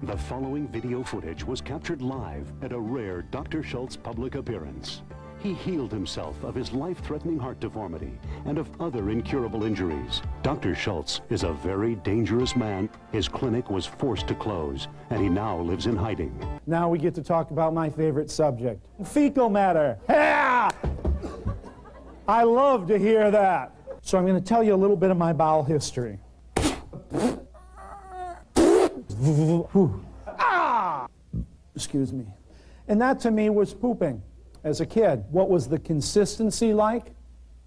The following video footage was captured live at a rare Dr. Schultz public appearance. He healed himself of his life-threatening heart deformity and of other incurable injuries. Dr. Schultz is a very dangerous man. His clinic was forced to close, and he now lives in hiding. Now we get to talk about my favorite subject, fecal matter. Yeah! I love to hear that. So I'm going to tell you a little bit of my bowel history. Excuse me. And that to me was pooping as a kid. What was the consistency like?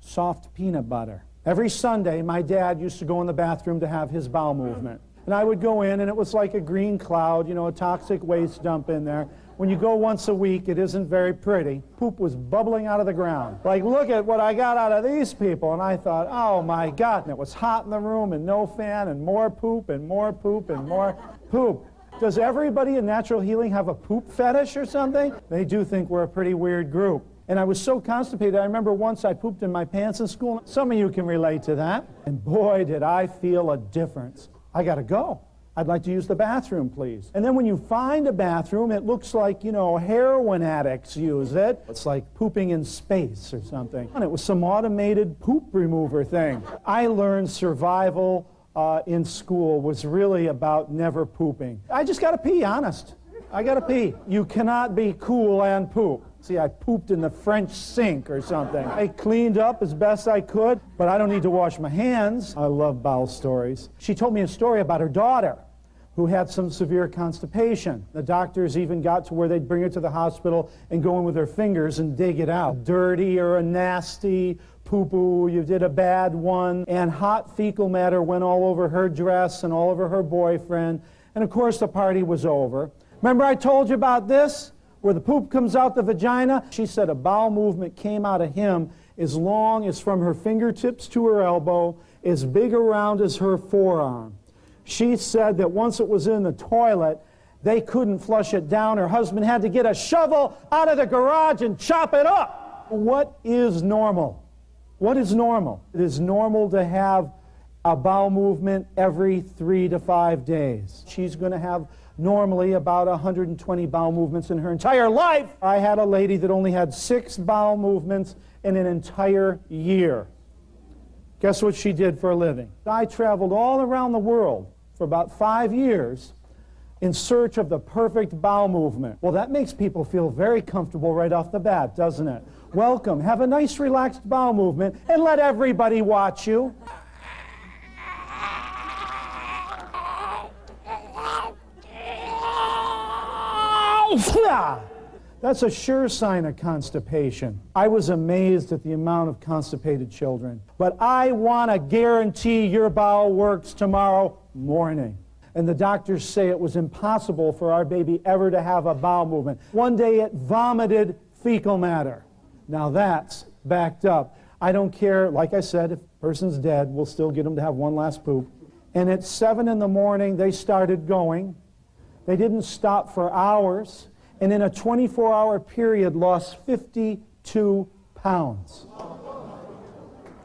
Soft peanut butter. Every Sunday, my dad used to go in the bathroom to have his bowel movement. And I would go in, and it was like a green cloud, you know, a toxic waste dump in there. When you go once a week, it isn't very pretty. Poop was bubbling out of the ground. Like, look at what I got out of these people. And I thought, oh my God. And it was hot in the room and no fan and more poop and more poop and more poop. Does everybody in natural healing have a poop fetish or something? They do think we're a pretty weird group. And I was so constipated, I remember once I pooped in my pants in school. Some of you can relate to that. And boy, did I feel a difference. I gotta go. I'd like to use the bathroom, please. And then when you find a bathroom, it looks like, you know, heroin addicts use it. It's like pooping in space or something. And it was some automated poop remover thing. I learned survival in school was really about never pooping. I just gotta pee, honest. I gotta pee. You cannot be cool and poop. See, I pooped in the French sink or something. I cleaned up as best I could, but I don't need to wash my hands. I love bowel stories. She told me a story about her daughter who had some severe constipation. The doctors even got to where they'd bring her to the hospital and go in with their fingers and dig it out. Dirty or a nasty poo-poo, you did a bad one, and hot fecal matter went all over her dress and all over her boyfriend, and of course the party was over. Remember I told you about this, where the poop comes out the vagina? She said a bowel movement came out of him as long as from her fingertips to her elbow, as big around as her forearm. She said that once it was in the toilet, they couldn't flush it down. Her husband had to get a shovel out of the garage and chop it up. What is normal? What is normal? It is normal to have a bowel movement every 3 to 5 days. She's going to have normally about 120 bowel movements in her entire life. I had a lady that only had 6 bowel movements in an entire year. Guess what she did for a living? I traveled all around the world for about 5 years in search of the perfect bowel movement. Well, that makes people feel very comfortable right off the bat, doesn't it? Welcome, have a nice relaxed bowel movement, and let everybody watch you. That's a sure sign of constipation. I was amazed at the amount of constipated children. But I want to guarantee your bowel works tomorrow morning. And the doctors say it was impossible for our baby ever to have a bowel movement. One day it vomited fecal matter. Now that's backed up. I don't care, like I said, if a person's dead, we'll still get them to have one last poop. And at 7 in the morning, they started going. They didn't stop for hours. And in a 24-hour period, lost 52 pounds.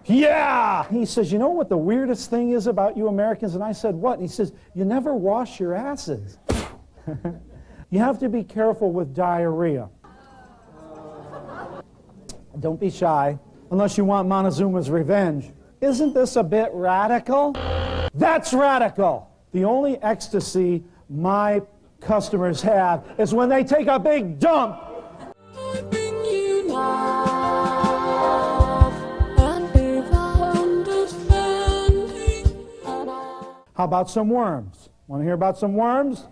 Yeah! He says, you know what the weirdest thing is about you Americans? And I said, what? And he says, you never wash your asses. You have to be careful with diarrhea. Don't be shy, unless you want Montezuma's revenge. Isn't this a bit radical? That's radical! The only ecstasy my customers have is when they take a big dump. How about some worms? Want to hear about some worms?